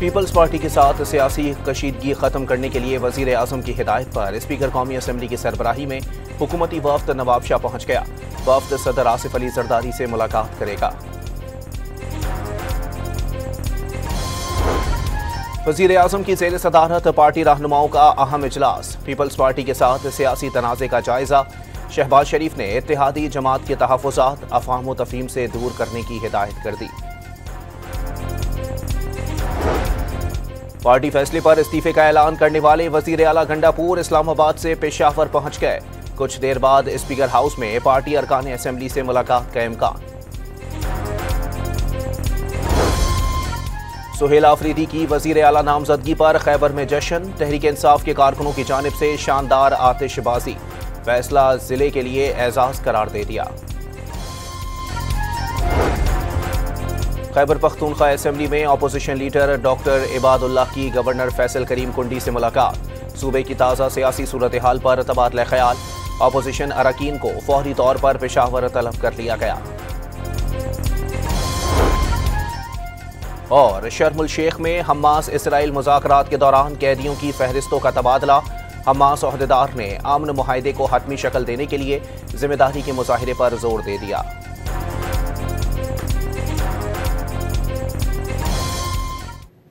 Peoples party के साथ सियासी कशीदगी खत्म करने के लिए वजीर आजम की हिदायत पर स्पीकर कौमी असम्बली की सरबराही में हुकूमती वफ्द नवाबशाह पहुंच गया। वफ्द सदर आसिफ अली जरदारी से मुलाकात करेगा। वजीर आजम की ज़ेर सदारत पार्टी रहनुमाओं का अहम इजलास। पीपल्स पार्टी के साथ सियासी तनाज़े का जायजा। शहबाज शरीफ ने इत्तेहादी जमात के तहफ़्फ़ुज़ात अफ़हाम व तफ़हीम से दूर करने की हिदायत कर दी। पार्टी फैसले पर इस्तीफे का ऐलान करने वाले वजीर आला गंडापुर इस्लामाबाद से पेशावर पहुंच गए। कुछ देर बाद स्पीकर हाउस में पार्टी अरकान असेंबली से मुलाकात का इम्कान। सुहेल आफरीदी की वजीर आला नामजदगी पर खैबर में जश्न। तहरीक इंसाफ के कारकुनों की जानिब से शानदार आतिशबाजी। फैसला जिले के लिए एजाज करार दे दिया। खैबर पख्तूनख्वा असेंबली में अपोजिशन लीडर डॉक्टर इबादुल्लाह की गवर्नर फैसल करीम कुंडी से मुलाकात। सूबे की ताज़ा सियासी सूरत हाल पर तबादला ख्याल। अपोजिशन अरकान को फौरी तौर पर पेशावर तलब कर लिया गया। और शर्म उल शेख में हमास इसराइल मुज़ाकरात के दौरान कैदियों की फहरिस्तों का तबादला। हमास ओहदेदार ने अमन मुआहदे को हतमी शक्ल देने के लिए जिम्मेदारी के मुजाहिरे पर जोर दे दिया।